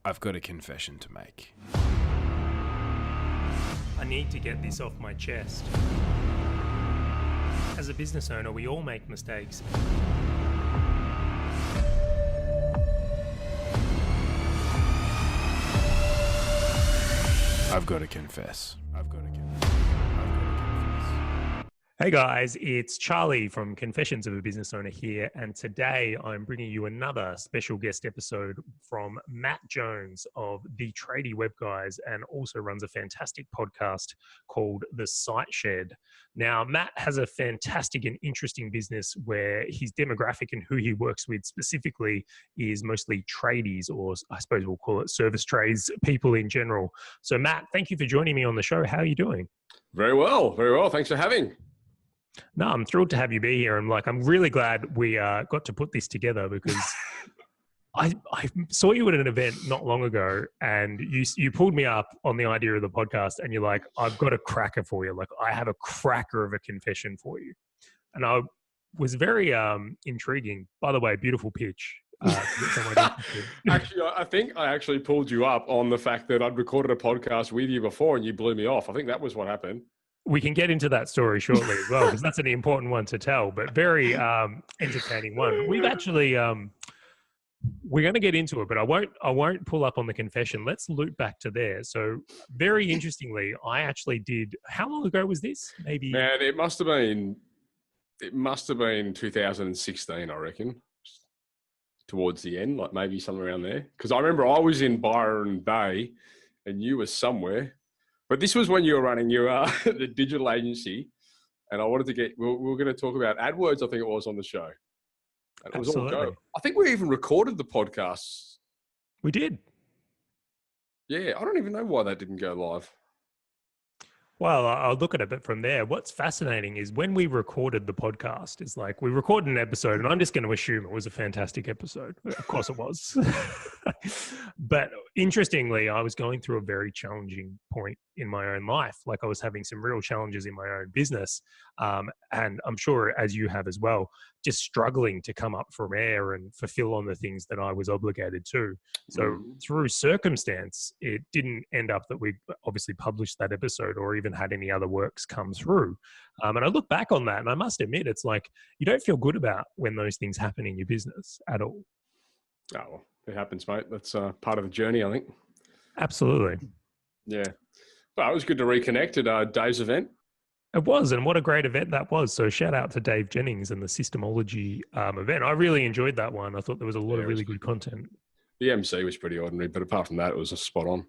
I've got a confession to make. I need to get this off my chest. As a business owner, we all make mistakes. I've got to confess. Hey guys, it's Charlie from Confessions of a Business Owner here, and today I'm bringing you another special guest episode from Matt Jones of the Tradie Web Guys, and also runs a fantastic podcast called The Site Shed. Now, Matt has a fantastic and interesting business where his demographic and who he works with specifically is mostly tradies, or I suppose we'll call it service trades people in general. So Matt, thank you for joining me on the show. How are you doing? Very well. Thanks for having. No, I'm thrilled to have you be here. I'm really glad we got to put this together because I saw you at an event not long ago, and you pulled me up on the idea of the podcast, and you're like, I've got a cracker for you. Like, I have a cracker of a confession for you. And I was very intriguing. By the way, beautiful pitch. Actually, I think I actually pulled you up on the fact that I'd recorded a podcast with you before and you blew me off. I think that was what happened. We can get into that story shortly as well, because that's an important one to tell, but very entertaining one. We've actually, we're going to get into it, but I won't pull up on the confession. Let's loop back to there. So very interestingly, I actually did, how long ago was this? Maybe. Man, it must have been 2016, I reckon, towards the end, like maybe somewhere around there. Because I remember I was in Byron Bay and you were somewhere. But this was when you were running the digital agency, and I wanted to get, we were going to talk about AdWords, I think it was, on the show. And it was all go. I think we even recorded the podcasts. We did. Yeah, I don't even know why that didn't go live. Well, I'll look at it, but from there, what's fascinating is when we recorded the podcast, it's like we recorded an episode, and I'm just going to assume it was a fantastic episode. Of course it was. But interestingly, I was going through a very challenging point in my own life. Like, I was having some real challenges in my own business. And I'm sure, as you have as well, just struggling to come up from air and fulfill on the things that I was obligated to. So through circumstance, it didn't end up that we obviously published that episode or even had any other works come through. And I look back on that, and I must admit, it's like, you don't feel good about when those things happen in your business at all. Oh, well, it happens, mate. That's part of the journey, I think. Absolutely. Yeah. Well, it was good to reconnect at Dave's event. It was, and what a great event that was. So shout out to Dave Jennings and the Systemology event. I really enjoyed that one. I thought there was a lot of really good content. The MC was pretty ordinary, but apart from that, it was a spot on.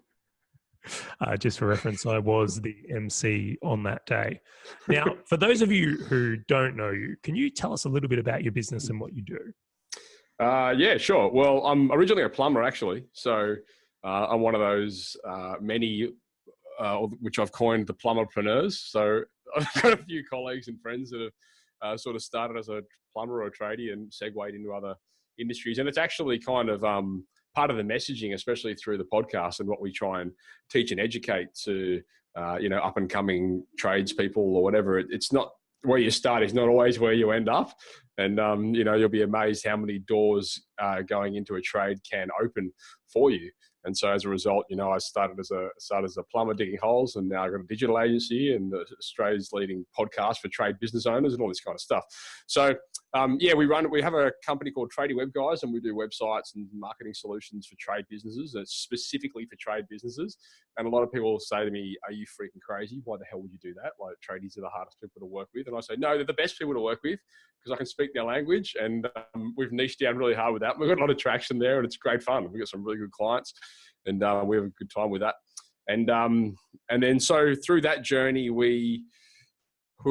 Just for reference, I was the MC on that day. Now, for those of you who don't know you, can you tell us a little bit about your business and what you do? Yeah, sure. Well, I'm originally a plumber, actually. So I'm one of those many, which I've coined the plumberpreneurs. So I've got a few colleagues and friends that have sort of started as a plumber or a tradie and segued into other industries. And it's actually kind of part of the messaging, especially through the podcast and what we try and teach and educate to, up and coming tradespeople or whatever. It's not where you start is not always where you end up. And, you'll be amazed how many doors going into a trade can open for you. And so as a result, I started as a plumber digging holes, and now I've got a digital agency and Australia's leading podcast for trade business owners and all this kind of stuff. So, we have a company called Tradie Web Guys, and we do websites and marketing solutions for trade businesses. It's specifically for trade businesses. And a lot of people say to me, are you freaking crazy? Why the hell would you do that? Like, tradies are the hardest people to work with. And I say, no, they're the best people to work with because I can speak their language, and we've niched down really hard with that. We've got a lot of traction there, and it's great fun. We've got some really good clients, and we have a good time with that. And then so through that journey, we're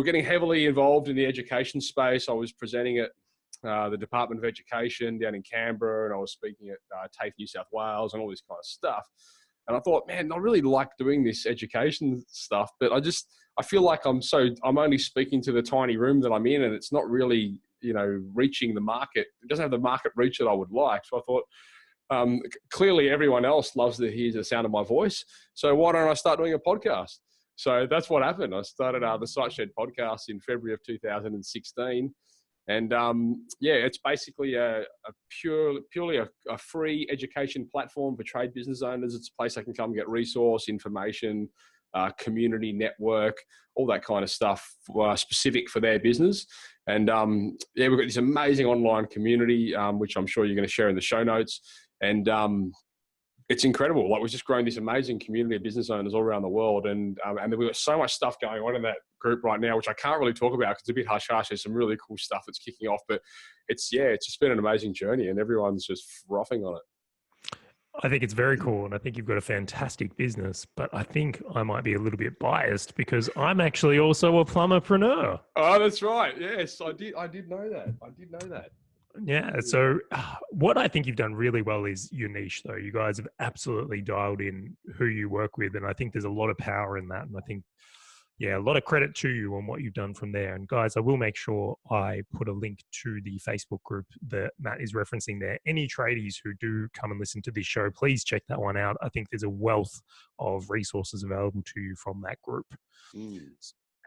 getting heavily involved in the education space. I was presenting at the Department of Education down in Canberra, and I was speaking at TAFE New South Wales and all this kind of stuff. And I thought, man, I really like doing this education stuff, but I feel like I'm only speaking to the tiny room that I'm in, and it's not really, reaching the market. It doesn't have the market reach that I would like. So I thought, clearly everyone else loves to hear the sound of my voice. So why don't I start doing a podcast? So that's what happened. I started the Site Shed podcast in February of 2016. And yeah, it's basically purely a free education platform for trade business owners. It's a place they can come get resource, information, community network, all that kind of stuff specific for their business. And yeah, we've got this amazing online community, which I'm sure you're going to share in the show notes. And it's incredible. Like, we've just grown this amazing community of business owners all around the world. And we've got so much stuff going on in that group right now, which I can't really talk about because it's a bit hush-hush. There's some really cool stuff that's kicking off, but it's just been an amazing journey and everyone's just frothing on it. I think it's very cool, and I think you've got a fantastic business, but I think I might be a little bit biased because I'm actually also a plumberpreneur. Oh, that's right. Yes, I did know that. Yeah. So what I think you've done really well is your niche, though. You guys have absolutely dialed in who you work with, and I think there's a lot of power in that. And I think, yeah, a lot of credit to you on what you've done from there. And guys, I will make sure I put a link to the Facebook group that Matt is referencing there. Any tradies who do come and listen to this show, please check that one out. I think there's a wealth of resources available to you from that group.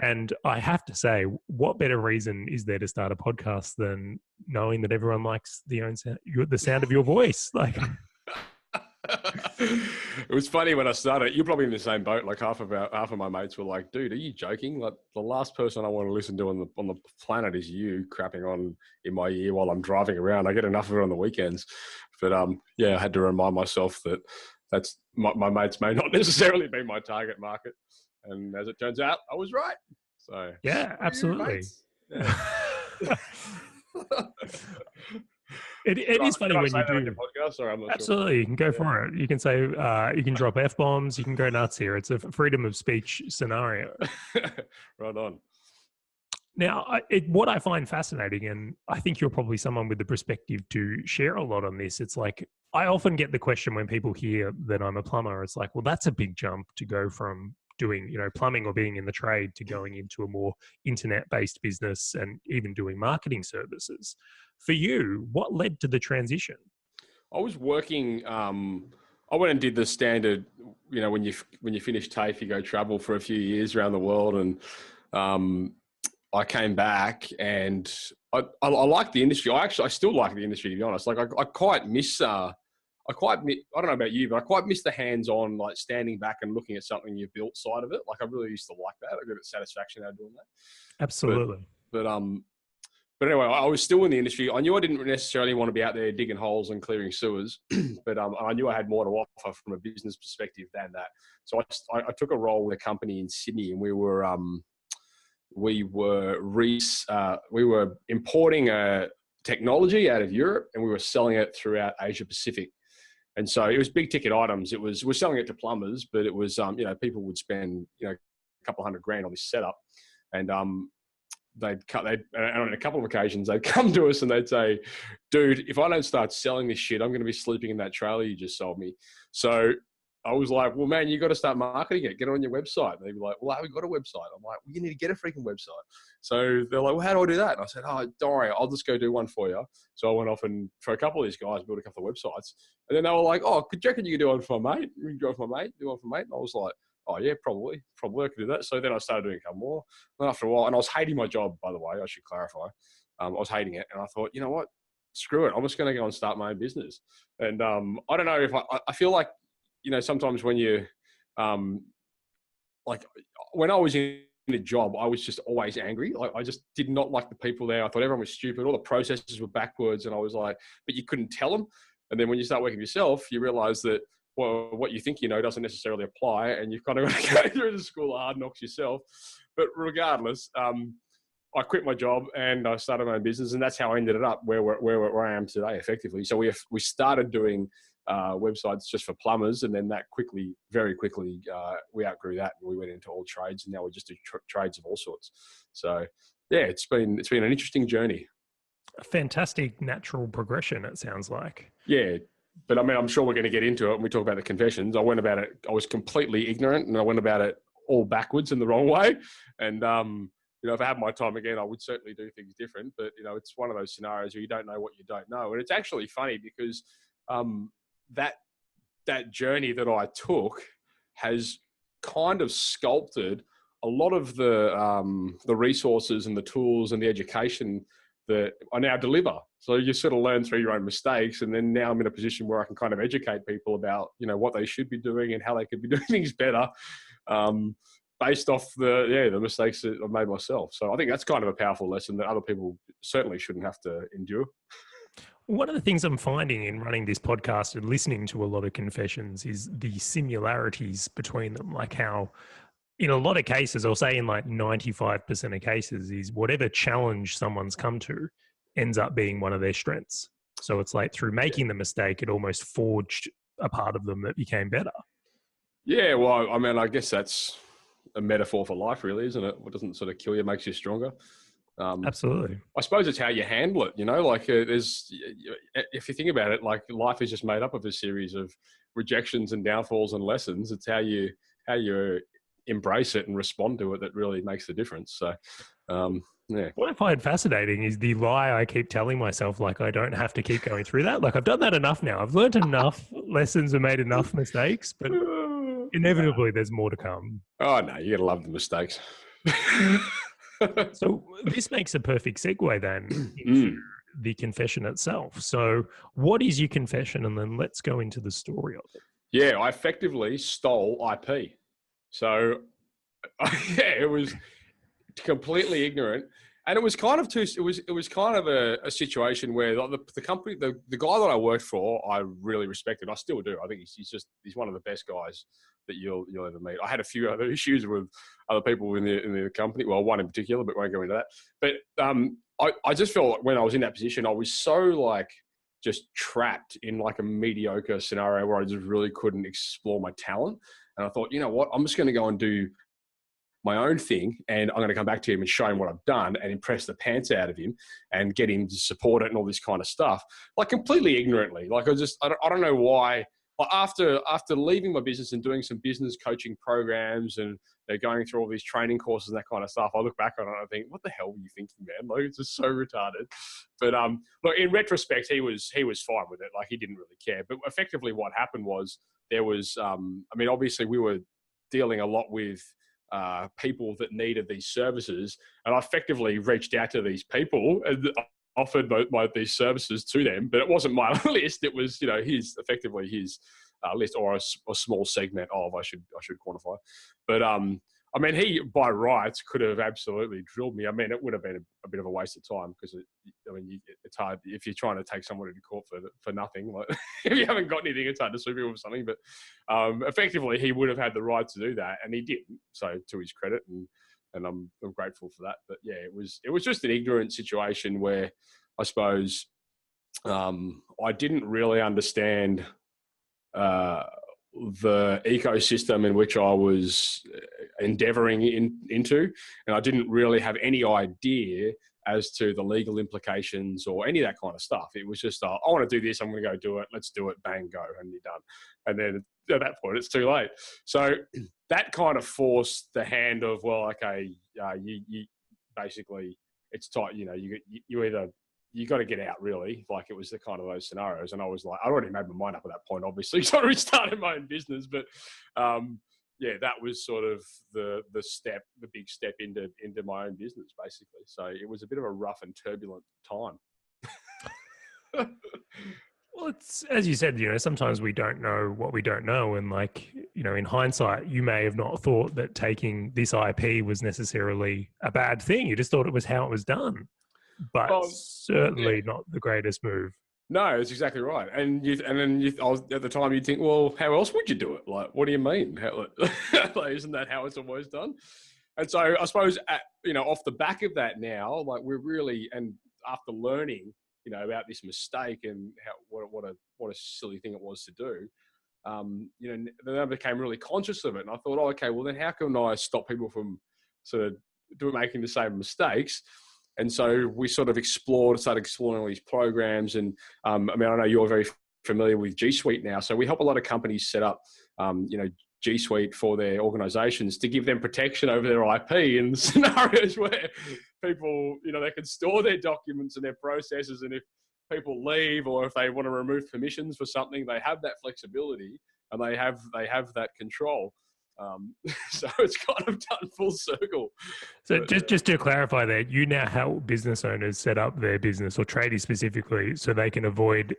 And I have to say, what better reason is there to start a podcast than knowing that everyone likes the sound of your voice? Like, it was funny when I started. You're probably in the same boat. Like half of my mates were like, "Dude, are you joking? Like, the last person I want to listen to on the planet is you crapping on in my ear while I'm driving around. I get enough of it on the weekends." But yeah, I had to remind myself that that's my mates may not necessarily be my target market. And as it turns out, I was right. So yeah, absolutely. Yeah. It is funny when you do. Podcast? Sorry, I'm not absolutely, sure. You can go for it. You can say, you can drop F-bombs. You can go nuts here. It's a freedom of speech scenario. Right on. Now, what I find fascinating, and I think you're probably someone with the perspective to share a lot on this. It's like, I often get the question when people hear that I'm a plumber. It's like, well, that's a big jump to go from doing, plumbing or being in the trade to going into a more internet-based business and even doing marketing services. For you, what led to the transition? I was working. I went and did the standard. When you finish TAFE, you go travel for a few years around the world, and I came back and I like the industry. I still like the industry, to be honest. Like, I quite miss. I don't know about you, but I quite miss the hands-on, like standing back and looking at something you built side of it. Like, I really used to like that. I got a satisfaction out of doing that. Absolutely. But anyway, I was still in the industry. I knew I didn't necessarily want to be out there digging holes and clearing sewers, but I knew I had more to offer from a business perspective than that. So I took a role with a company in Sydney, and we were importing technology out of Europe, and we were selling it throughout Asia Pacific. And so it was big ticket items. We're selling it to plumbers, but it was, people would spend, a couple $100,000 on this setup, and on a couple of occasions they'd come to us and they'd say, "Dude, if I don't start selling this shit, I'm going to be sleeping in that trailer you just sold me." So I was like, "Well, man, you got to start marketing it. Get it on your website." And they'd be like, "Well, I haven't got a website." I'm like, "Well, you need to get a freaking website." So they're like, "Well, how do I do that?" And I said, "Oh, don't worry, I'll just go do one for you." So I went off and for a couple of these guys, built a couple of websites. And then they were like, "Oh, could you reckon you could do one for my mate? You can do one for my mate, do one for my mate." And I was like, "Oh yeah, probably I could do that." So then I started doing a couple more. And after a while, and I was hating my job, by the way, I should clarify. I was hating it. And I thought, you know what? Screw it. I'm just going to go and start my own business. And I don't know if I feel like, sometimes when you, like when I was in a job, I was just always angry. Like, I just did not like the people there. I thought everyone was stupid. All the processes were backwards. And I was like, but you couldn't tell them. And then when you start working for yourself, you realize that, well, what you think doesn't necessarily apply. And you've kind of got to go through the school of hard knocks yourself. But regardless, I quit my job and I started my own business. And that's how I ended up where I am today, effectively. So we started doing websites just for plumbers, and then that very quickly, we outgrew that and we went into all trades, and now we just do trades of all sorts. So yeah, it's been an interesting journey. A fantastic natural progression, it sounds like. Yeah, but I mean, I'm sure we're going to get into it when we talk about the confessions. I went about it, I was completely ignorant, and I went about it all backwards in the wrong way. And if I had my time again, I would certainly do things different. But it's one of those scenarios where you don't know what you don't know, and it's actually funny because that journey that I took has kind of sculpted a lot of the resources and the tools and the education that I now deliver. So you sort of learn through your own mistakes. And then now I'm in a position where I can kind of educate people about, what they should be doing and how they could be doing things better, based off the mistakes that I've made myself. So I think that's kind of a powerful lesson that other people certainly shouldn't have to endure. One of the things I'm finding in running this podcast and listening to a lot of confessions is the similarities between them, like how in a lot of cases, I'll say in like 95% of cases, is whatever challenge someone's come to ends up being one of their strengths. So it's like through making the mistake, it almost forged a part of them that became better. Yeah, well, I mean, I guess that's a metaphor for life, really, isn't it? What doesn't sort of kill you makes you stronger. Absolutely. I suppose it's how you handle it, like there's, if you think about it, like life is just made up of a series of rejections and downfalls and lessons. It's how you embrace it and respond to it that really makes the difference. So, yeah. What I find fascinating is the lie I keep telling myself, like I don't have to keep going through that. Like I've done that enough now. I've learned enough lessons and made enough mistakes, but inevitably there's more to come. Oh, no, you got to love the mistakes. So this makes a perfect segue then into the confession itself. So what is your confession? And then let's go into the story of it. Yeah, I effectively stole IP. So it was completely ignorant. And it was kind of a situation where the company, the guy that I worked for, I really respected. I still do. I think he's one of the best guys that you'll ever meet. I had a few other issues with other people in the company. Well, one in particular, but won't go into that. But I just felt like when I was in that position, I was so like just trapped in like a mediocre scenario where I just really couldn't explore my talent. And I thought, you know what, I'm just going to go and do my own thing, and I'm going to come back to him and show him what I've done and impress the pants out of him and get him to support it and all this kind of stuff, like completely ignorantly. Like I don't know why. Like after leaving my business and doing some business coaching programs and they're going through all these training courses and that kind of stuff, I look back on it and I think, what the hell were you thinking, man? Like it's just so retarded. But look, in retrospect, he was fine with it. Like he didn't really care. But effectively, what happened was there was, obviously we were dealing a lot with people that needed these services, and I effectively reached out to these people and offered these services to them, but it wasn't my list. It was, his list, or a small segment of, I should quantify. But he by rights could have absolutely drilled me. It would have been a bit of a waste of time because it's hard if you're trying to take someone into court for nothing. Like if you haven't got anything, it's hard to sue people for something. But effectively, he would have had the right to do that, and he didn't. So to his credit, and I'm grateful for that. But yeah, it was just an ignorant situation where I suppose I didn't really understand the ecosystem in which I was endeavoring into, and I didn't really have any idea as to the legal implications or any of that kind of stuff. It was just, I want to do this, I'm going to go do it, let's do it, bang, go, and you're done. And then at that point, it's too late. So that kind of forced the hand of, well, okay, you basically, it's tight, you either, you got to get out, really. Like it was the kind of those scenarios. And I was like, I already made my mind up at that point, obviously. So I already started my own business. But that was sort of the big step into my own business, basically. So it was a bit of a rough and turbulent time. Well, it's, as you said, sometimes we don't know what we don't know. And in hindsight, you may have not thought that taking this IP was necessarily a bad thing. You just thought it was how it was done. But certainly not the greatest move. No, that's exactly right. And at the time you'd think, well, how else would you do it? Like, what do you mean? Isn't that how it's always done? And so I suppose, off the back of that now, like we're really, and after learning, about this mistake and what a silly thing it was to do, then I became really conscious of it. And I thought, okay, well then how can I stop people from sort of making the same mistakes? And so we sort of started exploring all these programs. And I know you're very familiar with G Suite now. So we help a lot of companies set up, G Suite for their organizations to give them protection over their IP in scenarios where people, they can store their documents and their processes. And if people leave or if they want to remove permissions for something, they have that flexibility and they have that control. So it's kind of done full circle. So But, just to clarify that, you now help business owners set up their business, or tradies specifically, so they can avoid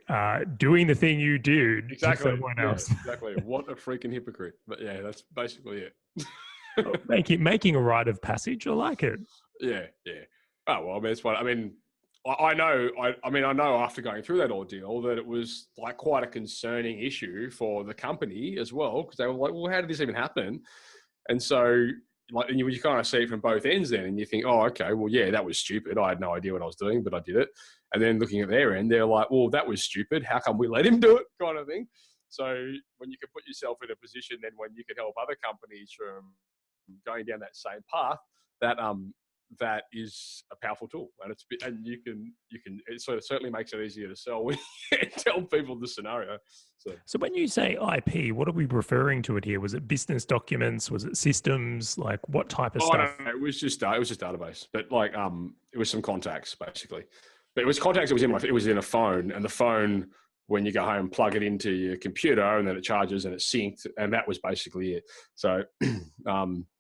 doing the thing you do exactly. to someone else. Exactly. What a freaking hypocrite. But yeah, that's basically it. Making a rite of passage. I like it. Yeah. Oh, well, I mean, it's fine. I mean, I know, I know after going through that ordeal that it was like quite a concerning issue for the company as well, because they were like, well, how did this even happen? And so, like, and you kind of see it from both ends then, and you think, oh, okay, well, yeah, that was stupid. I had no idea what I was doing, but I did it. And then looking at their end, they're like, well, that was stupid. How come we let him do it, kind of thing? So when you can put yourself in a position then when you can help other companies from going down that same path, that is a powerful tool, and you can it sort of certainly makes it easier to sell when you tell people the scenario. So when you say IP, what are we referring to it here? Was it business documents? Was it systems? Like what type of stuff? No, it was just database, but like it was some contacts basically. But it was contacts. It was in a phone, and the phone, when you go home, plug it into your computer, and then it charges and it's synced, and that was basically it. So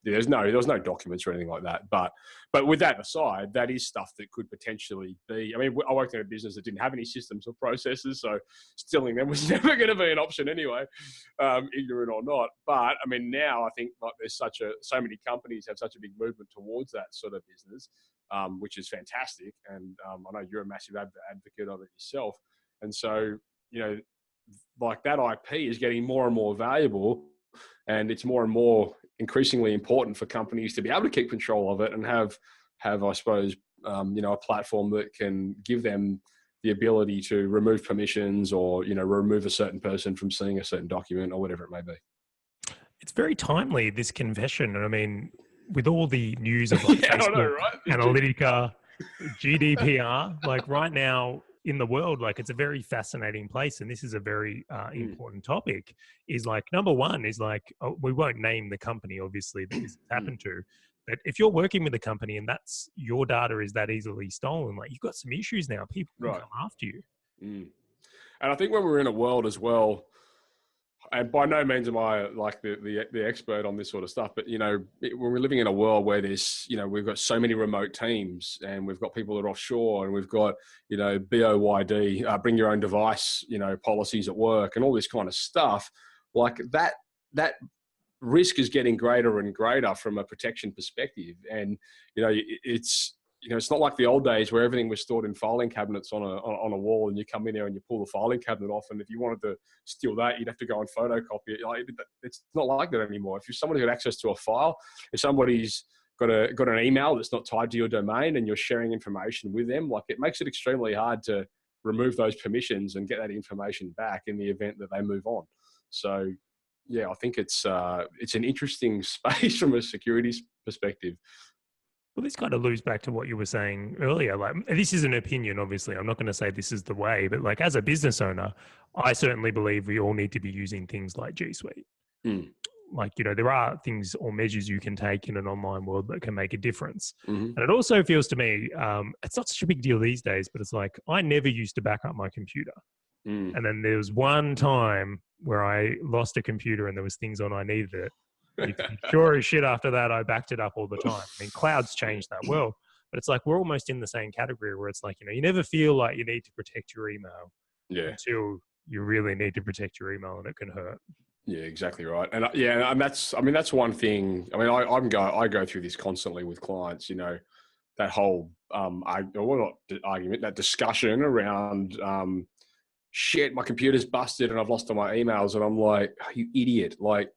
there was no documents or anything like that. But with that aside, that is stuff that could potentially be. I mean, I worked in a business that didn't have any systems or processes, so stealing them was never going to be an option anyway, ignorant or not. But I mean, now I think like there's so many companies have such a big movement towards that sort of business, which is fantastic. And I know you're a massive advocate of it yourself, and so. Like that IP is getting more and more valuable, and it's more and more increasingly important for companies to be able to keep control of it and have I suppose, a platform that can give them the ability to remove permissions or, remove a certain person from seeing a certain document or whatever it may be. It's very timely, this confession. And I mean, with all the news of like Facebook, I know, right? Analytica, GDPR, like right now, in the world, like it's a very fascinating place, and this is a very important topic. Is like number one is like we won't name the company obviously that this happened to, but if you're working with a company and that's your data is that easily stolen, like you've got some issues now. People can come after you. And I think when we're in a world as well, and by no means am I like the expert on this sort of stuff, but when we're living in a world where there's we've got so many remote teams, and we've got people that are offshore, and we've got BOYD, bring your own device, policies at work, and all this kind of stuff. Like that risk is getting greater and greater from a protection perspective, and it's not like the old days where everything was stored in filing cabinets on a wall, and you come in there and you pull the filing cabinet off, and if you wanted to steal that, you'd have to go and photocopy it. It's not like that anymore. If you're somebody who got access to a file, if somebody's got an email that's not tied to your domain and you're sharing information with them, like it makes it extremely hard to remove those permissions and get that information back in the event that they move on. So yeah, I think it's an interesting space from a security perspective. Well, this kind of loops back to what you were saying earlier. Like, this is an opinion, obviously. I'm not going to say this is the way, but like as a business owner, I certainly believe we all need to be using things like G Suite. Like, there are things or measures you can take in an online world that can make a difference. And it also feels to me, it's not such a big deal these days, but it's like, I never used to back up my computer. And then there was one time where I lost a computer and there was things on, I needed it. Sure as shit after that, I backed it up all the time. I mean, clouds changed that well, but it's like we're almost in the same category where it's like, you never feel like you need to protect your email until you really need to protect your email, and it can hurt. Yeah, exactly right. And and that's one thing. I mean, I go through this constantly with clients, that whole that discussion around shit, my computer's busted and I've lost all my emails, and I'm like, oh, you idiot. Like,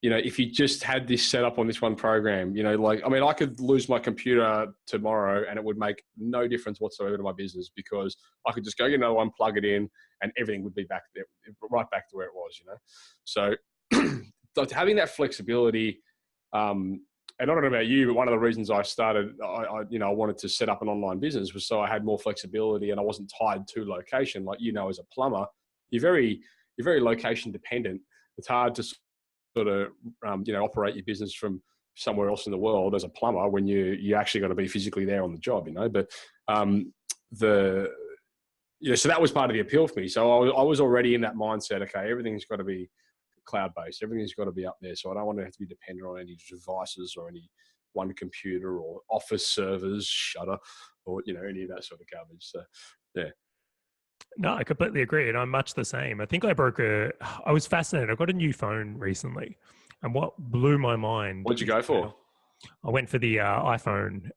if you just had this set up on this one program, I could lose my computer tomorrow and it would make no difference whatsoever to my business, because I could just go get another one, plug it in, and everything would be back there, right back to where it was, So having that flexibility, and I don't know about you, but one of the reasons I started, I wanted to set up an online business was so I had more flexibility and I wasn't tied to location. Like, as a plumber, you're very location dependent. It's hard to sort of, operate your business from somewhere else in the world as a plumber when you actually got to be physically there on the job, But so that was part of the appeal for me. So I was already in that mindset. Okay, everything's got to be cloud-based. Everything's got to be up there. So I don't want to have to be dependent on any devices or any one computer or office servers, Shutter, or, any of that sort of garbage. So, yeah. No, I completely agree. And I'm much the same. I think I was fascinated. I got a new phone recently. And what blew my mind. What'd you go for? I went for the iPhone,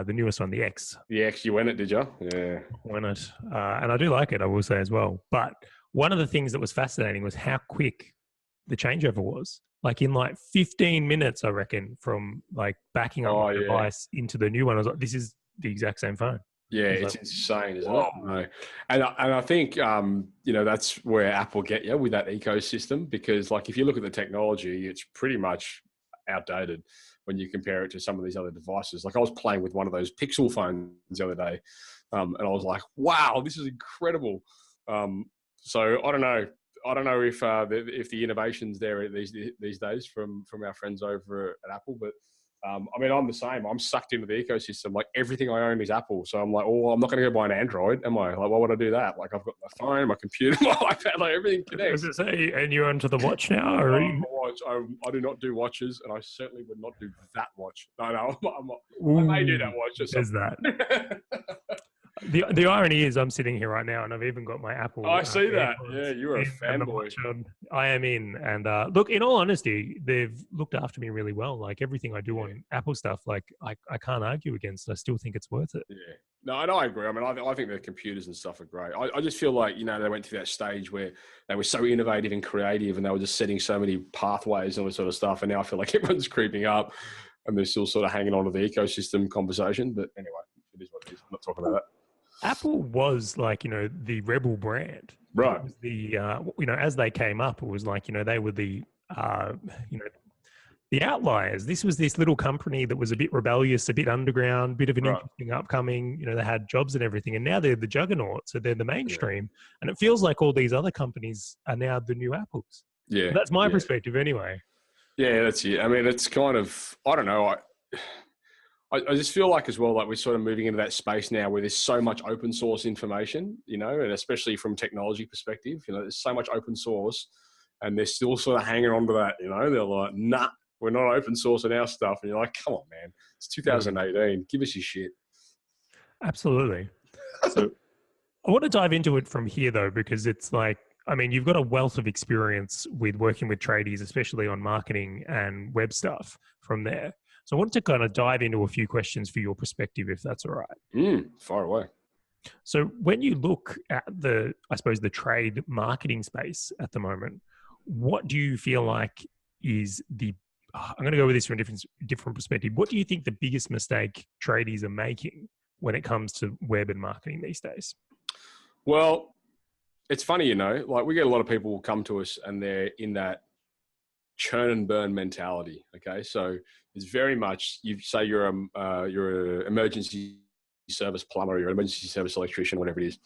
the newest one, the X. The X, you went it, did you? Yeah. Went it. And I do like it, I will say as well. But one of the things that was fascinating was how quick the changeover was. Like in 15 minutes, I reckon, from backing up my device into the new one. I was like, this is the exact same phone. Yeah, it's insane, isn't it? No. And I think, that's where Apple get you with that ecosystem, because if you look at the technology, it's pretty much outdated when you compare it to some of these other devices. I was playing with one of those Pixel phones the other day, and I was like, wow, this is incredible. So I don't know. I don't know if the innovation's there these days from our friends over at Apple, but I'm the same. I'm sucked into the ecosystem. Everything I own is Apple. So I'm like, oh, I'm not going to go buy an Android, am I? Why would I do that? I've got my phone, my computer, my iPad, everything connects. I was going to say, and you're onto the watch now? Or I do not do watches, and I certainly would not do that watch. No, I'm not. I may do that watch. There's that. The irony is I'm sitting here right now and I've even got my Apple. I see that. Yeah, you're a fanboy. I am in. And look, in all honesty, they've looked after me really well. Everything I do on Apple stuff, I can't argue against. I still think it's worth it. Yeah. No, I agree. I think the computers and stuff are great. I just feel like, they went through that stage where they were so innovative and creative and they were just setting so many pathways and all this sort of stuff. And now I feel like everyone's creeping up and they're still sort of hanging on to the ecosystem conversation. But anyway, it is what it is. I'm not talking about that. Apple was the rebel brand, right? It was the as they came up, it was they were the the outliers. This was this little company that was a bit rebellious, a bit underground, bit of an interesting upcoming. They had jobs and everything, and now they're the juggernaut. So they're the mainstream, and it feels like all these other companies are now the new Apples. Yeah, that's my perspective, anyway. Yeah, that's it. It's kind of, I don't know. I just feel like as well, we're sort of moving into that space now where there's so much open source information, and especially from technology perspective, there's so much open source and they're still sort of hanging on to that, they're like, nah, we're not open sourcing our stuff. And you're like, come on, man, it's 2018. Give us your shit. Absolutely. So I want to dive into it from here though, because it's you've got a wealth of experience with working with tradies, especially on marketing and web stuff from there. So I wanted to kind of dive into a few questions for your perspective, if that's all right. Far away. So when you look at the trade marketing space at the moment, what do you feel like is I'm going to go with this from a different perspective. What do you think the biggest mistake tradies are making when it comes to web and marketing these days? Well, it's funny, we get a lot of people who come to us and they're in that churn and burn mentality. Okay, so it's very much, you say you're an emergency service plumber, you're an emergency service electrician, whatever it is,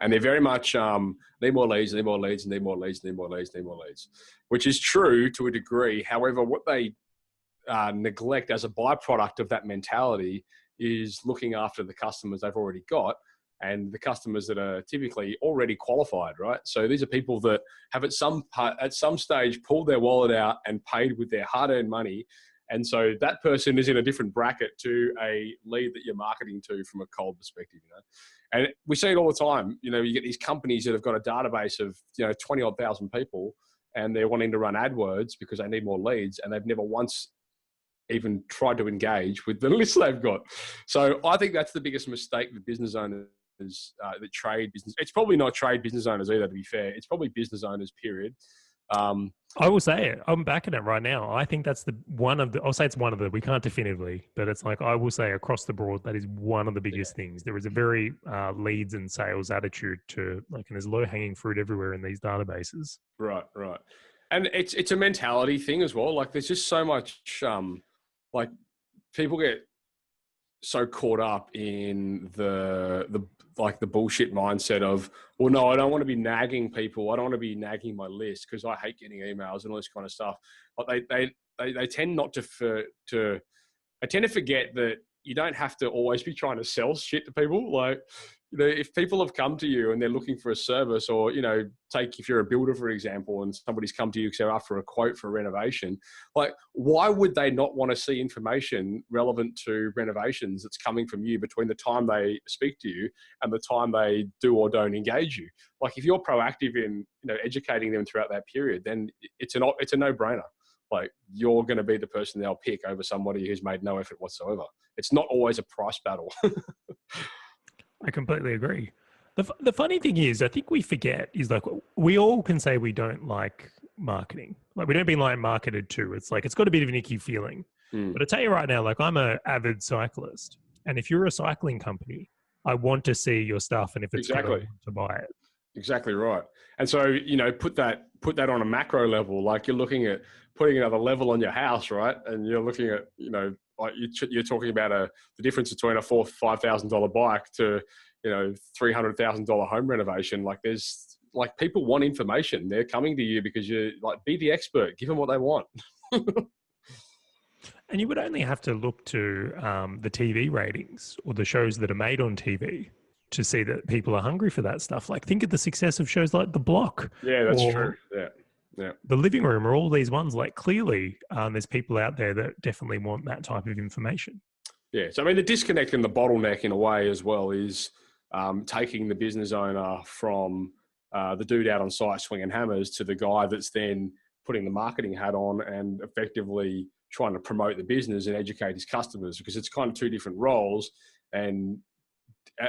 and they're very much need more leads, need more leads, need more leads, need more leads, need more leads, which is true to a degree. However, what they neglect as a byproduct of that mentality is looking after the customers they've already got, and the customers that are typically already qualified, right? So these are people that have at some stage pulled their wallet out and paid with their hard-earned money. And so that person is in a different bracket to a lead that you're marketing to from a cold perspective, And we see it all the time. You get these companies that have got a database of, 20-odd thousand people, and they're wanting to run AdWords because they need more leads, and they've never once even tried to engage with the list they've got. So I think that's the biggest mistake with business owners. The trade business. It's probably not trade business owners either, to be fair. It's probably business owners, period. I will say it. I'm backing it right now. I think that's I'll say it's one of the, we can't definitively, but it's I will say across the board, that is one of the biggest things. There is a very leads and sales attitude to and there's low hanging fruit everywhere in these databases. Right. And it's a mentality thing as well. There's just so much, people get so caught up in the bullshit mindset of, well, no, I don't want to be nagging people. I don't want to be nagging my list because I hate getting emails and all this kind of stuff. But they tend not to I tend to forget that you don't have to always be trying to sell shit to people. Like, if people have come to you and they're looking for a service, or, if you're a builder, for example, and somebody's come to you because they're after a quote for a renovation, like, why would they not want to see information relevant to renovations that's coming from you between the time they speak to you and the time they do or don't engage you? Like, if you're proactive in, educating them throughout that period, then it's a no-brainer. Like, you're going to be the person they'll pick over somebody who's made no effort whatsoever. It's not always a price battle. I completely agree. The funny thing is, I think we forget is, like, we all can say we don't like marketing. Like, we don't be like marketed to. It's like, it's got a bit of an icky feeling. But I tell you right now, like, I'm an avid cyclist. And if you're a cycling company, I want to see your stuff. And if it's good, I want to buy it. Exactly right. And so, put that on a macro level. Like, you're looking at putting another level on your house, right? And you're looking at, like, you're talking about the difference between a $4,000-$5,000 bike to, $300,000 home renovation. Like, there's, like, people want information. They're coming to you because you're like, be the expert, give them what they want. And you would only have to look to the TV ratings or the shows that are made on TV to see that people are hungry for that stuff. Like, think of the success of shows like The Block. Yeah, that's true. Yeah. The Living Room, or all these ones. Like, clearly there's people out there that definitely want that type of information. Yeah. So, I mean, the disconnect and the bottleneck in a way as well is taking the business owner from the dude out on site swinging hammers to the guy that's then putting the marketing hat on and effectively trying to promote the business and educate his customers, because it's kind of two different roles. And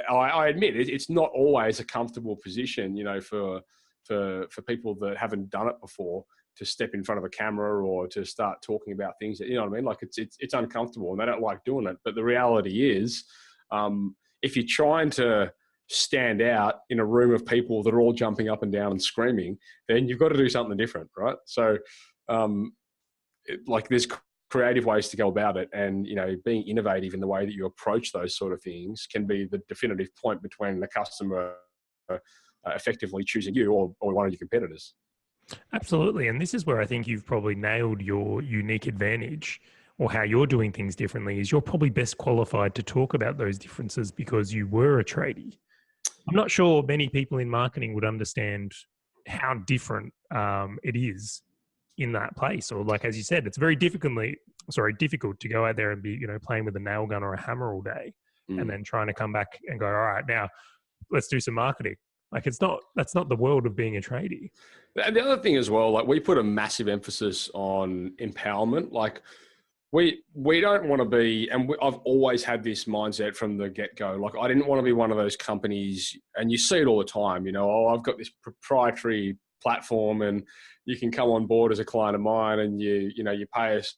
I admit it's not always a comfortable position, for people that haven't done it before, to step in front of a camera or to start talking about things that, you know what I mean? Like, it's uncomfortable and they don't like doing it. But the reality is, if you're trying to stand out in a room of people that are all jumping up and down and screaming, then you've got to do something different, right? So, there's creative ways to go about it, and being innovative in the way that you approach those sort of things can be the definitive point between the customer effectively choosing you or one of your competitors. Absolutely. And this is where I think you've probably nailed your unique advantage, or how you're doing things differently, is you're probably best qualified to talk about those differences because you were a tradie. I'm not sure many people in marketing would understand how different it is in that place. Or, like, as you said, it's very difficult to go out there and be, playing with a nail gun or a hammer all day and then trying to come back and go, all right, now let's do some marketing. Like, that's not the world of being a tradie. And the other thing as well, like, we put a massive emphasis on empowerment. Like, we don't want to be, and I've always had this mindset from the get-go. Like, I didn't want to be one of those companies, and you see it all the time, I've got this proprietary platform and you can come on board as a client of mine, and you pay us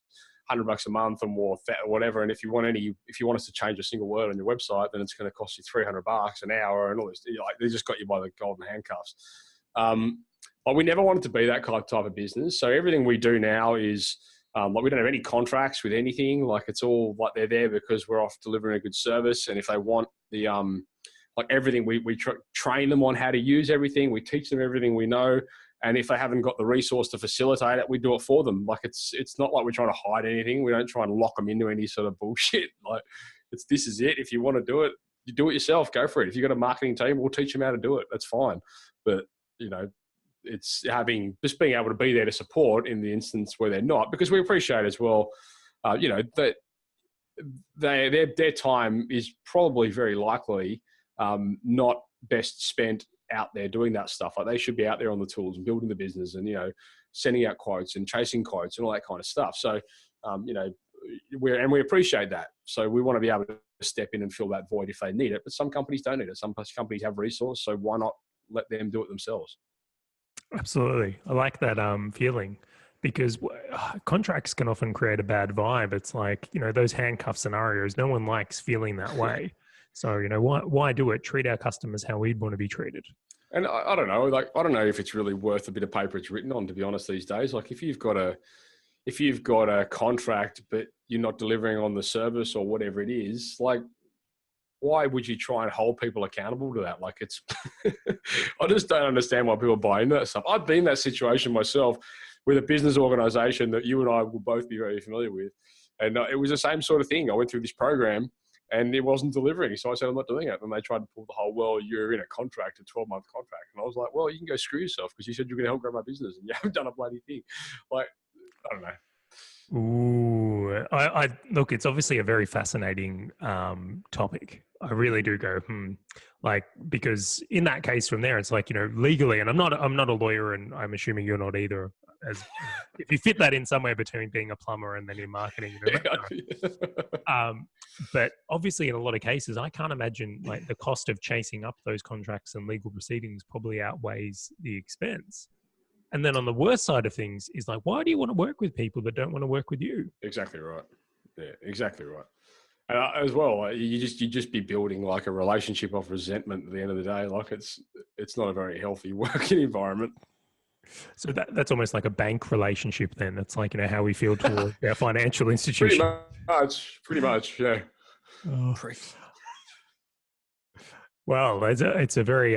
$100 a month and more, whatever. And if you want us to change a single word on your website, then it's going to cost you $300 an hour and all this. Like, they just got you by the golden handcuffs. But we never wanted to be that type of business. So everything we do now is we don't have any contracts with anything. Like, it's all like they're there because we're off delivering a good service. And if they want the everything, we train them on how to use everything. We teach them everything we know. And if they haven't got the resource to facilitate it, we do it for them. Like, it's not like we're trying to hide anything. We don't try and lock them into any sort of bullshit. Like, this is it. If you want to do it, you do it yourself. Go for it. If you've got a marketing team, we'll teach them how to do it. That's fine. But, it's just being able to be there to support in the instance where they're not, because we appreciate as well, that their time is probably very likely not best spent out there doing that stuff. Like, they should be out there on the tools and building the business and, sending out quotes and chasing quotes and all that kind of stuff. So, we appreciate that. So we want to be able to step in and fill that void if they need it. But some companies don't need it. Some companies have resource. So why not let them do it themselves? Absolutely. I like that feeling, because contracts can often create a bad vibe. It's like, those handcuff scenarios, no one likes feeling that way. So, why do it? Treat our customers how we'd want to be treated. And I don't know, like, I don't know if it's really worth a bit of paper it's written on, to be honest, these days. Like, if you've got a contract, but you're not delivering on the service or whatever it is, like, why would you try and hold people accountable to that? Like, it's, I just don't understand why people buy into that stuff. I've been in that situation myself with a business organization that you and I will both be very familiar with. And it was the same sort of thing. I went through this program and it wasn't delivering. So I said, I'm not doing it. And they tried to pull the whole, well, you're in a contract, a 12-month contract. And I was like, well, you can go screw yourself because you said you're going to help grow my business and you haven't done a bloody thing. Like, I don't know. Ooh, I look, it's obviously a very fascinating topic. I really do go, like, because in that case from there, it's like, legally, and I'm not a lawyer, and I'm assuming you're not either. As if you fit that in somewhere between being a plumber and then in marketing, but obviously in a lot of cases, I can't imagine like the cost of chasing up those contracts and legal proceedings probably outweighs the expense. And then on the worst side of things is like, why do you want to work with people that don't want to work with you? Exactly right. Yeah, exactly right. And as well, like, you just be building like a relationship of resentment at the end of the day. Like it's not a very healthy working environment. So that's almost like a bank relationship then. It's like, how we feel towards our financial institution. Pretty much, yeah. Oh. Well, it's a very,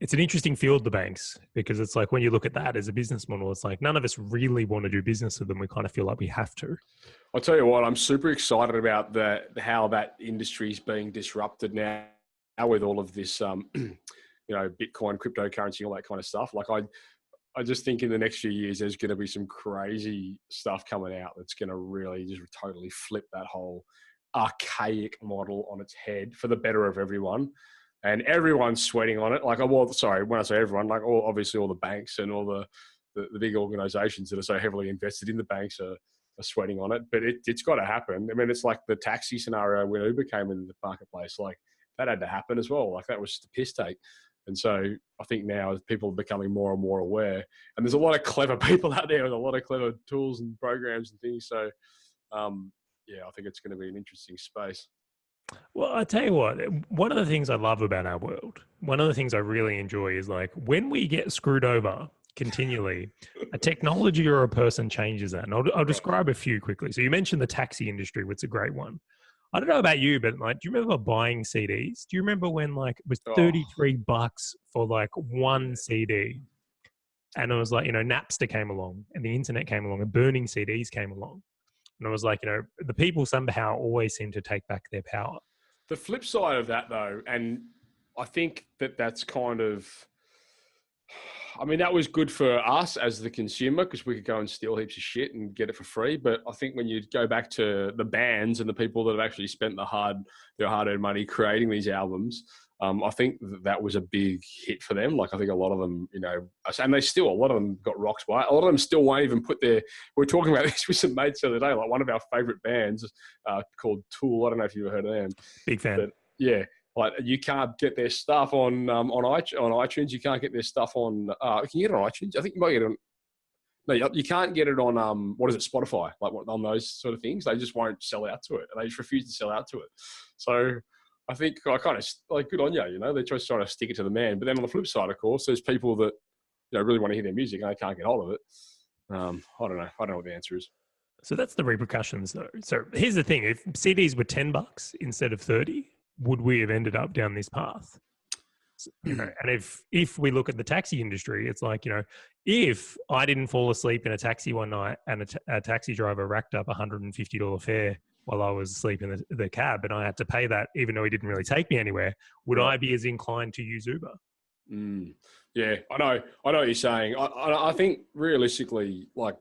it's an interesting field, the banks, because it's like when you look at that as a business model, it's like none of us really want to do business with them. We kind of feel like we have to. I'll tell you what, I'm super excited about how that industry is being disrupted now with all of this, Bitcoin, cryptocurrency, all that kind of stuff. Like I just think in the next few years, there's going to be some crazy stuff coming out that's going to really just totally flip that whole archaic model on its head for the better of everyone. And everyone's sweating on it. Like, when I say everyone, like obviously all the banks and all the big organizations that are so heavily invested in the banks are sweating on it. But it's got to happen. I mean, it's like the taxi scenario when Uber came into the marketplace. Like that had to happen as well. Like that was just a piss take. And so I think now people are becoming more and more aware. And there's a lot of clever people out there with a lot of clever tools and programs and things. So, I think it's going to be an interesting space. Well, I tell you what, one of the things I love about our world, one of the things I really enjoy is like when we get screwed over continually, a technology or a person changes that. And I'll describe a few quickly. So you mentioned the taxi industry, which is a great one. I don't know about you, but like, do you remember buying CDs? Do you remember when like it was $33 for like one CD? And it was like, Napster came along and the internet came along and burning CDs came along. And I was like, the people somehow always seem to take back their power. The flip side of that, though, and I think that's kind of, that was good for us as the consumer because we could go and steal heaps of shit and get it for free. But I think when you go back to the bands and the people that have actually spent their hard-earned money creating these albums, I think that was a big hit for them. Like I think a lot of them, and a lot of them got rocked by it. A lot of them still won't even put we were talking about this with some mates the other day, like one of our favorite bands called Tool. I don't know if you've ever heard of them. Big fan. But, yeah. Like you can't get their stuff on iTunes. You can't get their stuff on. Can you get it on iTunes? I think you might get it on. No, you can't get it on. What is it? Spotify. Like on those sort of things, they just won't sell out to it, and they just refuse to sell out to it. So I think I kind of like good on you. They're just trying to stick it to the man. But then on the flip side, of course, there's people that really want to hear their music and they can't get hold of it. I don't know. I don't know what the answer is. So that's the repercussions, though. So here's the thing: if CDs were $10 instead of 30. Would we have ended up down this path? And if we look at the taxi industry, it's like, if I didn't fall asleep in a taxi one night and a taxi driver racked up $150 fare while I was asleep in the cab and I had to pay that, even though he didn't really take me anywhere, would I be as inclined to use Uber? Yeah, I know what you're saying. I think realistically, like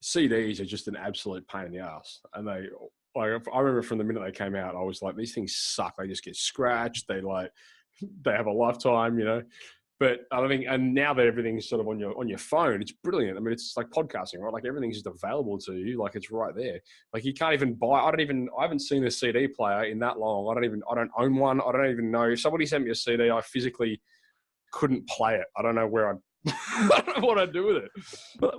CDs are just an absolute pain in the ass, and I remember from the minute they came out, I was like, these things suck. They just get scratched. They have a lifetime, But I think, and now that everything's sort of on your phone, it's brilliant. I mean, it's like podcasting, right? Like everything's just available to you. Like it's right there. Like you can't even buy. I haven't seen a CD player in that long. I don't own one. I don't even know if somebody sent me a CD. I physically couldn't play it. I don't know where I don't know what I'd do with it.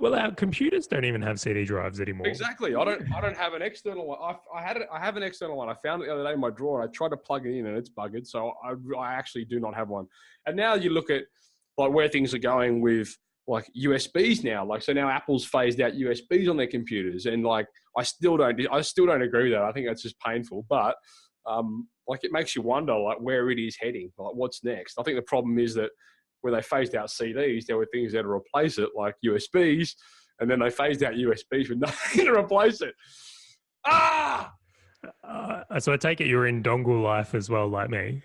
Well, our computers don't even have CD drives anymore. Exactly. I don't have an external one. I have an external one. I found it the other day in my drawer. I tried to plug it in and it's buggered. So I actually do not have one. And now you look at like where things are going with like USBs now. Like so now Apple's phased out USBs on their computers, and like I still don't agree with that. I think that's just painful. But like it makes you wonder like where it is heading. Like what's next? I think the problem is that where they phased out CDs, there were things there to replace it, like USBs, and then they phased out USBs with nothing to replace it. So I take it you're in dongle life as well, like me.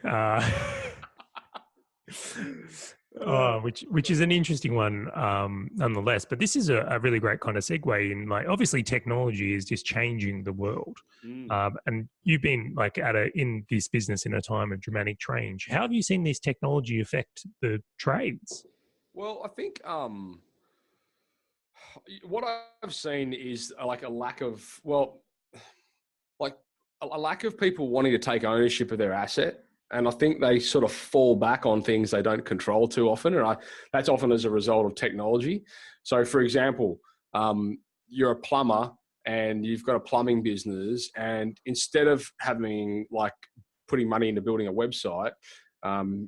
Which is an interesting one, nonetheless. But this is a really great kind of segue in, like, obviously technology is just changing the world, and you've been like in this business in a time of dramatic change. How have you seen this technology affect the trades? Well, I think what I've seen is like a lack of, like a lack of people wanting to take ownership of their asset. And I think they sort of fall back on things they don't control too often. And that's often as a result of technology. So for example, you're a plumber and you've got a plumbing business, and instead of having like putting money into building a website,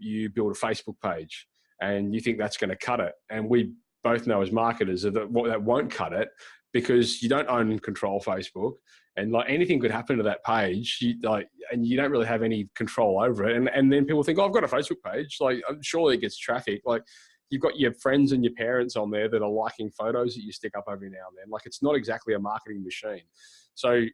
you build a Facebook page and you think that's going to cut it. And we both know as marketers that won't cut it, because you don't own and control Facebook, and like anything could happen to that page, and you don't really have any control over it. And then people think, oh, I've got a Facebook page, like surely it gets traffic. Like you've got your friends and your parents on there that are liking photos that you stick up every now and then. Like it's not exactly a marketing machine. So,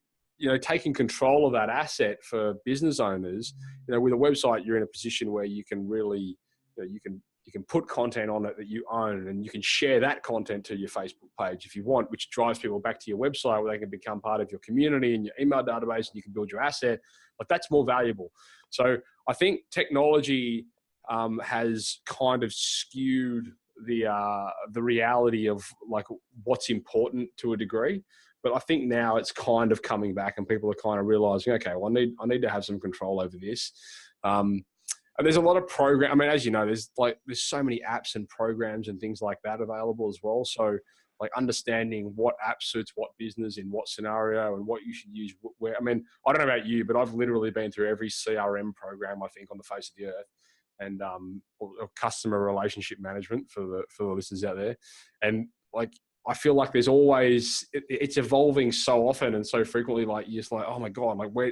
taking control of that asset for business owners, with a website, you're in a position where you can really, you can put content on it that you own, and you can share that content to your Facebook page if you want, which drives people back to your website where they can become part of your community and your email database, and you can build your asset. Like that's more valuable. So I think technology has kind of skewed the reality of like what's important to a degree. But I think now it's kind of coming back, and people are kind of realizing, okay, well, I need to have some control over this. And there's a lot of program. I mean, as you know, there's so many apps and programs and things like that available as well. So like understanding what app suits what business in what scenario and what you should use where. I mean, I don't know about you, but I've literally been through every CRM program I think on the face of the earth, and or customer relationship management for the listeners out there. And like, I feel like there's always, it's evolving so often and so frequently. Like you're just like, oh my God, like where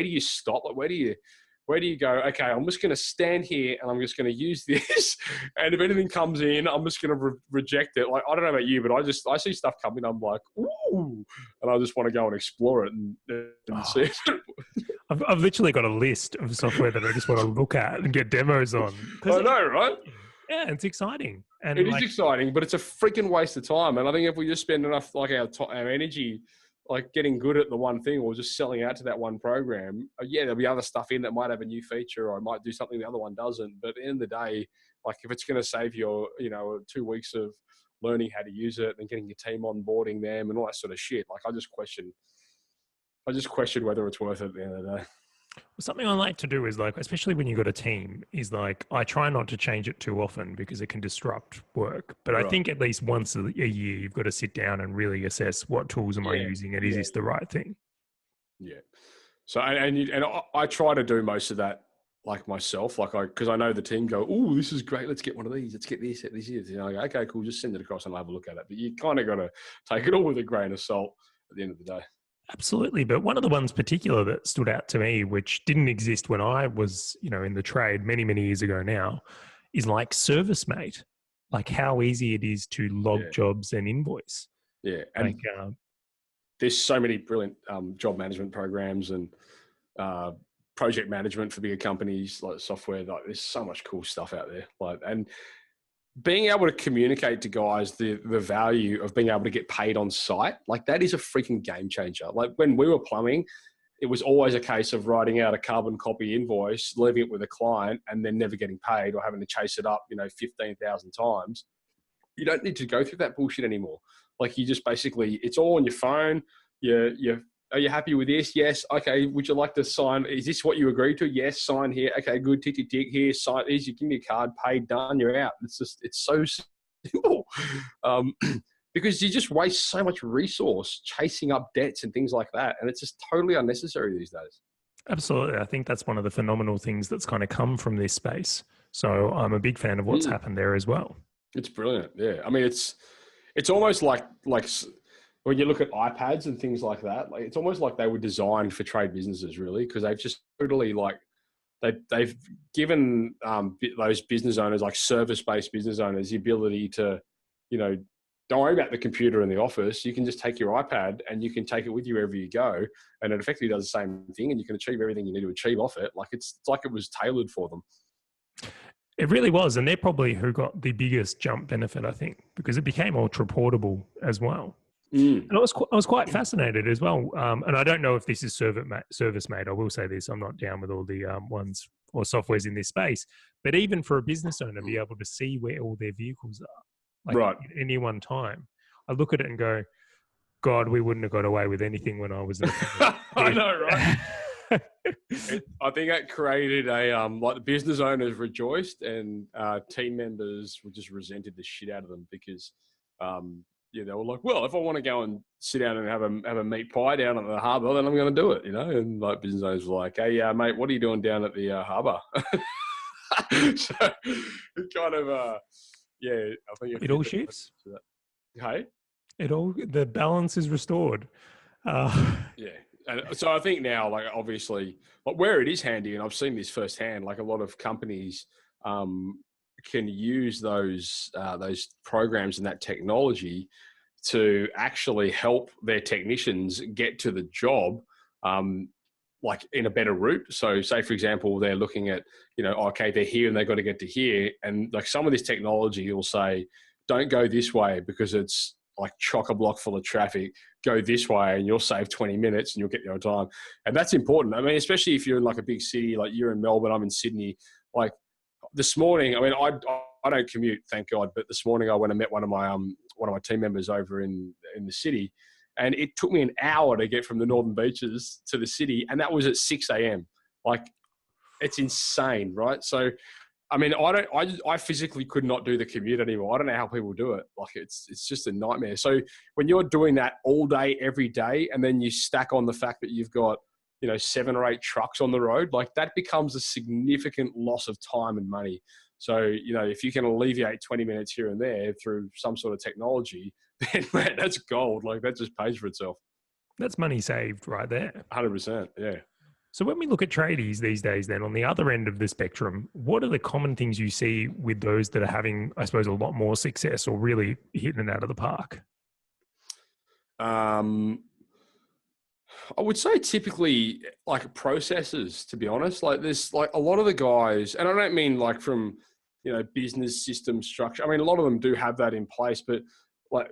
do you stop? Like where do you go, okay, I'm just going to stand here and I'm just going to use this. And if anything comes in, I'm just going to reject it. Like, I don't know about you, but I see stuff coming. I'm like, ooh, and I just want to go and explore it and see it. I've literally got a list of software that I just want to look at and get demos on. I know, right? Yeah, it's exciting. And it is exciting, but it's a freaking waste of time. And I think if we just spend enough, like our energy, like getting good at the one thing or just selling out to that one program, there'll be other stuff in that might have a new feature or it might do something the other one doesn't. But at the end of the day, like if it's going to save your, 2 weeks of learning how to use it and getting your team onboarding them and all that sort of shit, like I just question whether it's worth it at the end of the day. Something I like to do is like, especially when you've got a team, is like I try not to change it too often because it can disrupt work. But right. I think at least once a year, you've got to sit down and really assess what tools am I using and is this the right thing? Yeah. So, and I try to do most of that like myself, because I know the team go, oh, this is great. Let's get one of these. Let's get this. And I go, okay, cool. Just send it across and I'll have a look at it. But you kind of got to take it all with a grain of salt at the end of the day. Absolutely. But one of the ones particular that stood out to me, which didn't exist when I was, in the trade many, many years ago now, is like ServiceMate, like how easy it is to log jobs and invoice. Yeah. And there's so many brilliant job management programs and project management for bigger companies, like software. Like there's so much cool stuff out there. And being able to communicate to guys the value of being able to get paid on site, like that is a freaking game changer. Like when we were plumbing, it was always a case of writing out a carbon copy invoice, leaving it with a client and then never getting paid or having to chase it up, 15,000 times. You don't need to go through that bullshit anymore. Like you just basically, it's all on your phone. Are you happy with this? Yes. Okay. Would you like to sign? Is this what you agreed to? Yes. Sign here. Okay. Good. Tick, tick, tick. Here. Sign. Here's your, give me a card. Paid. Done. You're out. It's so simple. Because you just waste so much resource chasing up debts and things like that. And it's just totally unnecessary these days. Absolutely. I think that's one of the phenomenal things that's kind of come from this space. So I'm a big fan of what's happened there as well. It's brilliant. Yeah. I mean, it's almost like when you look at iPads and things like that, like it's almost like they were designed for trade businesses, really, because they've just totally they've given those business owners, like service-based business owners, the ability to, don't worry about the computer in the office. You can just take your iPad and you can take it with you wherever you go. And it effectively does the same thing, and you can achieve everything you need to achieve off it. Like it's like it was tailored for them. It really was. And they're probably who got the biggest jump benefit, I think, because it became ultra portable as well. And I was quite fascinated as well. And I don't know if this is service made. I will say this: I'm not down with all the ones or softwares in this space. But even for a business owner, be able to see where all their vehicles are, like Right. at any one time, I look at it and go, "God, we wouldn't have got away with anything when I was." I know, right? I think that created a like the business owners rejoiced, and team members were just resented the shit out of them because they were like, well, if I want to go and sit down and have a meat pie down at the harbour, then I'm going to do it, and like business owners were like, hey, mate, what are you doing down at the harbour? So it kind of I think it all shifts. Hey, the balance is restored. Yeah. And so I think now, like, obviously, like where it is handy, and I've seen this firsthand, like a lot of companies can use those programs and that technology to actually help their technicians get to the job, like in a better route. So say, for example, they're looking at, okay, they're here and they've got to get to here. And like some of this technology will say, don't go this way because it's like chock-a-block full of traffic, go this way and you'll save 20 minutes and you'll get there on time. And that's important. I mean, especially if you're in like a big city, like you're in Melbourne, I'm in Sydney. Like this morning, I mean, I don't commute, thank God, but this morning I went and met one of my team members over in the city, and it took me an hour to get from the Northern Beaches to the city, and that was at 6 a.m. Like, it's insane, right? So, I mean, I physically could not do the commute anymore. I don't know how people do it. Like, it's just a nightmare. So when you're doing that all day, every day, and then you stack on the fact that you've got, 7 or 8 trucks on the road, like that becomes a significant loss of time and money. So, if you can alleviate 20 minutes here and there through some sort of technology, then man, that's gold. Like that just pays for itself. That's money saved right there. 100%. Yeah. So when we look at tradies these days, then on the other end of the spectrum, what are the common things you see with those that are having, I suppose, a lot more success or really hitting it out of the park? I would say typically like processes, to be honest. Like there's like a lot of the guys, and I don't mean like from, business system structure. I mean, a lot of them do have that in place, but like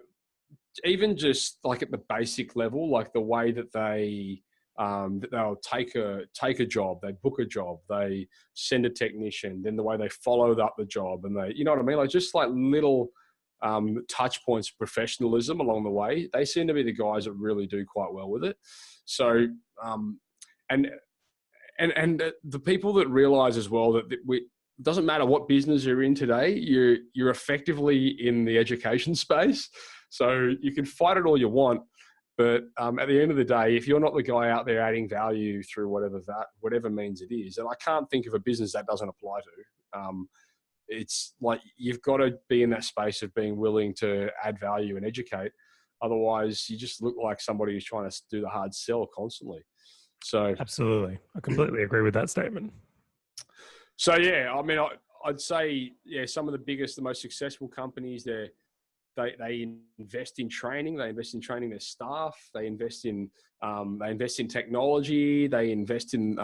even just like at the basic level, like the way that they'll take a job, they book a job, they send a technician, then the way they followed up the job, and they, you know what I mean? Like just like little touch points of professionalism along the way. They seem to be the guys that really do quite well with it. So, and the people that realize as well that it doesn't matter what business you're in today, you're effectively in the education space. So you can fight it all you want, but at the end of the day, if you're not the guy out there adding value through whatever means it is, and I can't think of a business that doesn't apply to, it's like you've got to be in that space of being willing to add value and educate. Otherwise, you just look like somebody who's trying to do the hard sell constantly. So absolutely, I completely agree with that statement. So yeah, I mean, I'd say some of the biggest, the most successful companies, they invest in training. They invest in training their staff. They invest in technology. They invest in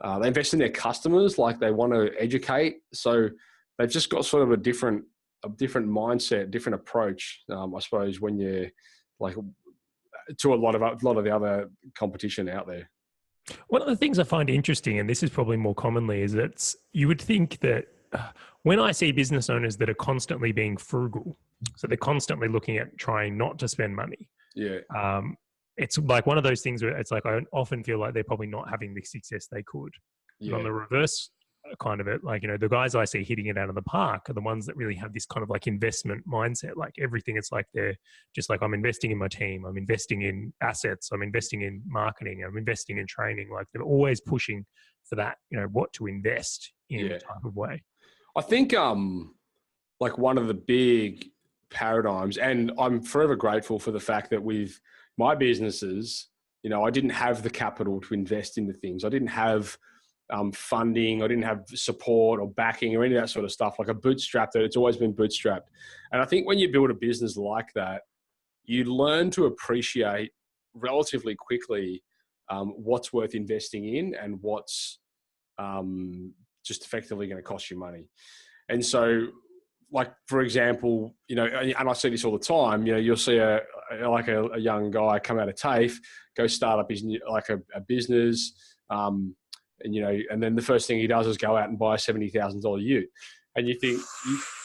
their customers. Like they want to educate. So they've just got sort of a different mindset, different approach. I suppose when you're like to a lot of the other competition out there. One of the things I find interesting, and this is probably more commonly, is that you would think that when I see business owners that are constantly being frugal, so they're constantly looking at trying not to spend money. Yeah. It's like one of those things where it's like I often feel like they're probably not having the success they could. Yeah. But on the reverse kind of it, like, the guys I see hitting it out of the park are the ones that really have this kind of like investment mindset. Like everything, it's like they're just like, I'm investing in my team, I'm investing in assets, I'm investing in marketing, I'm investing in training. Like they're always pushing for that, what to invest in type of way. I think like one of the big paradigms, and I'm forever grateful for the fact that with my businesses, I didn't have the capital to invest into things. I didn't have funding. I didn't have support or backing or any of that sort of stuff. Like I bootstrapped it. It's always been bootstrapped. And I think when you build a business like that, you learn to appreciate relatively quickly what's worth investing in and what's just effectively going to cost you money. And so, like, for example, you know, and I see this all the time, you know, you'll see a young guy come out of TAFE, go start up his a business, and, you know, and then the first thing he does is go out and buy a $70,000 ute. And you think,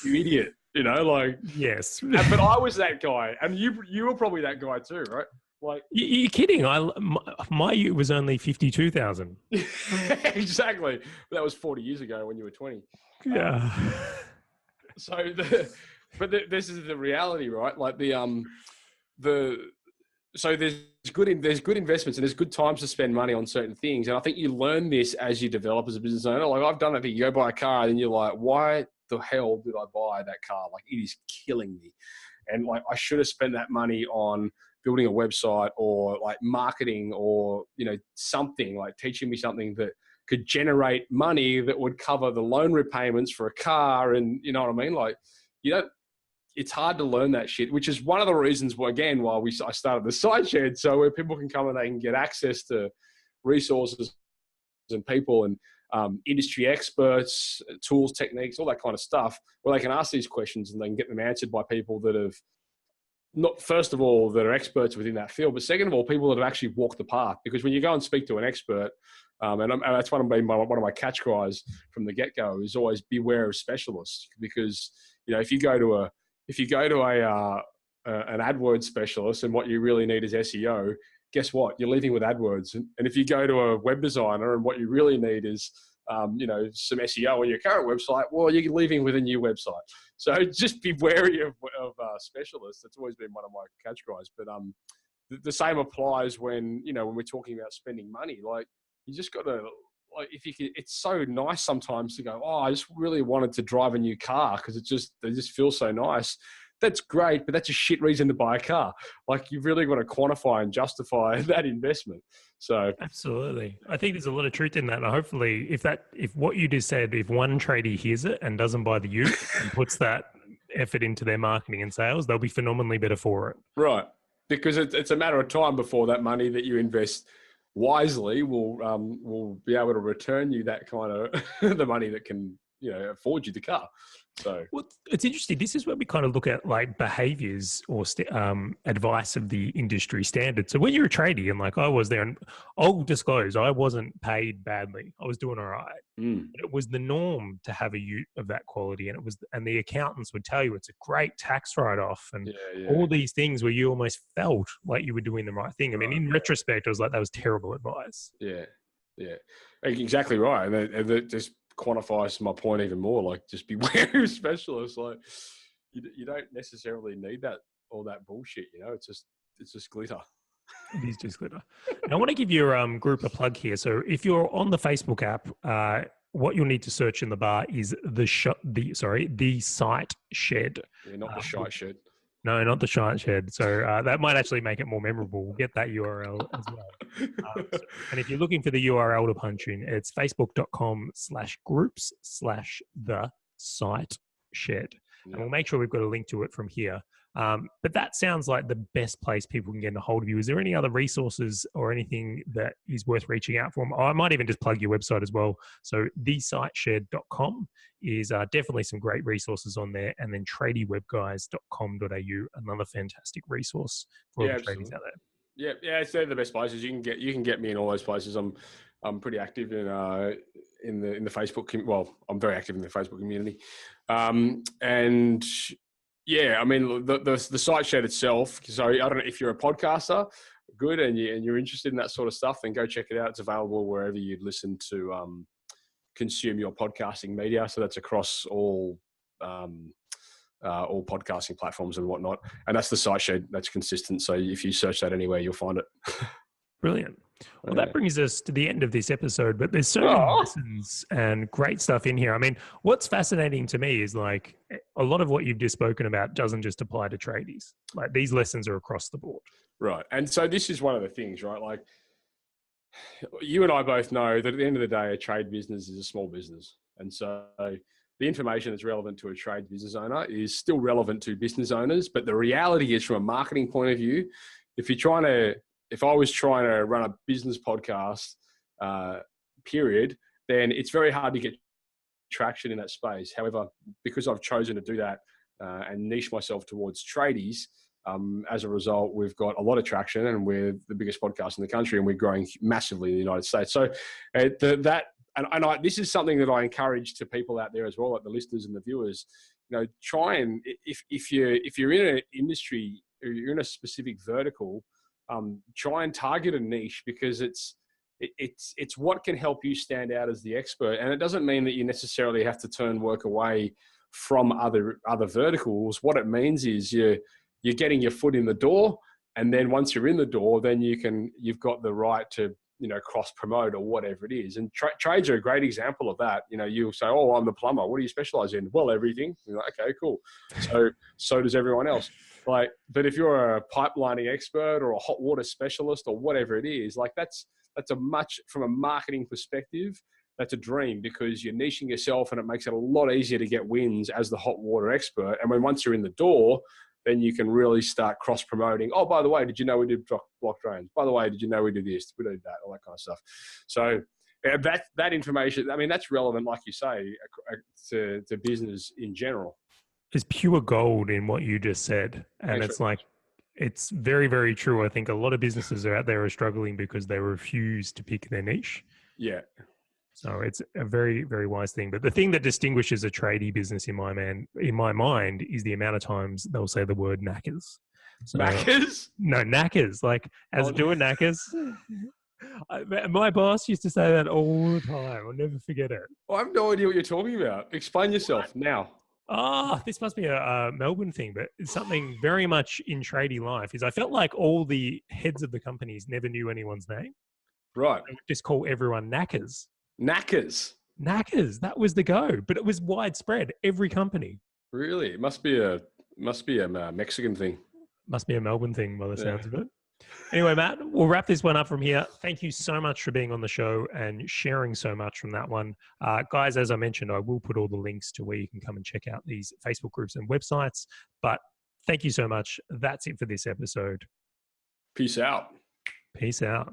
you idiot, you know, like, yes. But I was that guy, and you were probably that guy too, right? Like, you're kidding. My ute was only 52,000. Exactly. That was 40 years ago when you were 20. Yeah. This is the reality, right? Like so there's good investments and there's good times to spend money on certain things. And I think you learn this as you develop as a business owner. Like I've done it. You go buy a car and you're like, why the hell did I buy that car? Like it is killing me. And like, I should have spent that money on building a website or like marketing or, you know, something like teaching me something that could generate money that would cover the loan repayments for a car. And you know what I mean? Like, you know, it's hard to learn that shit, which is one of the reasons why I started the side shed. So where people can come and they can get access to resources and people and industry experts, tools, techniques, all that kind of stuff, where they can ask these questions and they can get them answered by people that have not, first of all, that are experts within that field, but second of all, people that have actually walked the path. Because when you go and speak to an expert, and that's one of my catch cries from the get-go is always beware of specialists. Because, you know, if you go to an AdWords specialist and what you really need is SEO, guess what? You're leaving with AdWords. And if you go to a web designer and what you really need is, you know, some SEO on your current website, well, you're leaving with a new website. So just be wary of specialists. That's always been one of my catch cries. But the same applies when, you know, when we're talking about spending money. Like, you just got to, like, if you can, it's so nice sometimes to go, oh, I just really wanted to drive a new car because they just feel so nice. That's great, but that's a shit reason to buy a car. Like, you've really got to quantify and justify that investment. So absolutely, I think there's a lot of truth in that. And hopefully, if what you just said, if one tradie hears it and doesn't buy the ute and puts that effort into their marketing and sales, they'll be phenomenally better for it. Right, because it's a matter of time before that money that you invest wisely will be able to return you that kind of the money that can, you know, afford you the car. So, well, it's interesting. This is where we kind of look at like behaviors or advice of the industry standard. So when you're a tradie, and like I was there, and I'll disclose, I wasn't paid badly. I was doing all right. But it was the norm to have a ute of that quality, and the accountants would tell you it's a great tax write-off, and all these things where you almost felt like you were doing the right thing. I mean, in retrospect, I was like, that was terrible advice. Yeah, exactly right, and that just quantifies my point even more. Like, just be wary of specialists. Like, you don't necessarily need all that bullshit. You know, it's just glitter. It is just glitter. Now, I want to give your group a plug here. So if you're on the Facebook app, what you'll need to search in the bar is the site shed. Yeah, not the shite shed. No, not the shite shed. So that might actually make it more memorable. We'll get that URL as well. And if you're looking for the URL to punch in, it's facebook.com/groups/the site shed. And we'll make sure we've got a link to it from here. But that sounds like the best place people can get a hold of you. Is there any other resources or anything that is worth reaching out for? I might even just plug your website as well. So thesiteshed.com is definitely some great resources on there. And then tradiewebguys.com.au, another fantastic resource for all the tradies out there. Yeah, it's they're the best places. You can get me in all those places. I'm pretty active in the Facebook. Well, I'm very active in the Facebook community, and yeah, I mean the site shed itself. So I don't know if you're a podcaster, good, and you're interested in that sort of stuff, then go check it out. It's available wherever you'd listen to consume your podcasting media. So that's across all podcasting platforms and whatnot. And that's the site shed. That's consistent. So if you search that anywhere, you'll find it. Brilliant. Well, that brings us to the end of this episode, but there's so many lessons and great stuff in here. I mean, what's fascinating to me is like a lot of what you've just spoken about doesn't just apply to tradies. Like these lessons are across the board. Right. And so this is one of the things, right? Like You and I both know that at the end of the day, a trade business is a small business. And so the information that's relevant to a trade business owner is still relevant to business owners. But the reality is, from a marketing point of view, if I was trying to run a business podcast, period, then it's very hard to get traction in that space. However, because I've chosen to do that and niche myself towards tradies, as a result, we've got a lot of traction, and we're the biggest podcast in the country, and we're growing massively in the United States. So this is something that I encourage to people out there as well, like the listeners and the viewers. Try and if you're in an industry, or you're in a specific vertical, try and target a niche, because it's what can help you stand out as the expert. And it doesn't mean that you necessarily have to turn work away from other verticals. What it means is you're getting your foot in the door, and then once you're in the door, then you've got the right to cross promote or whatever it is. And trades are a great example of that. You'll say, "Oh, I'm the plumber. What do you specialize in?" "Well, everything." You're like, "Okay, cool." So does everyone else. But if you're a pipelining expert or a hot water specialist or whatever it is, that's from a marketing perspective, that's a dream, because you're niching yourself, and it makes it a lot easier to get wins as the hot water expert. And once you're in the door, then you can really start cross promoting. "Oh, by the way, did you know we did block drains? By the way, did you know we do this? We do that," all that kind of stuff. So that information, that's relevant, like you say, to business in general. There's pure gold in what you just said. And it's very, very true. I think a lot of businesses out there are struggling because they refuse to pick their niche. Yeah. So it's a very, very wise thing. But the thing that distinguishes a tradie business in my mind is the amount of times they'll say the word knackers. So, knackers? No, knackers. Doing knackers. My boss used to say that all the time. I'll never forget it. I have no idea what you're talking about. Explain yourself now. This must be a Melbourne thing, but it's something very much in tradie life. Is I felt like all the heads of the companies never knew anyone's name. Right. They would just call everyone knackers. Knackers. That was the go, but it was widespread. Every company. Really? It must be a Mexican thing. Must be a Melbourne thing by the sounds of it. Anyway, Matt, we'll wrap this one up from here. Thank you so much for being on the show and sharing so much from that one. Guys, as I mentioned, I will put all the links to where you can come and check out these Facebook groups and websites. But thank you so much. That's it for this episode. Peace out. Peace out.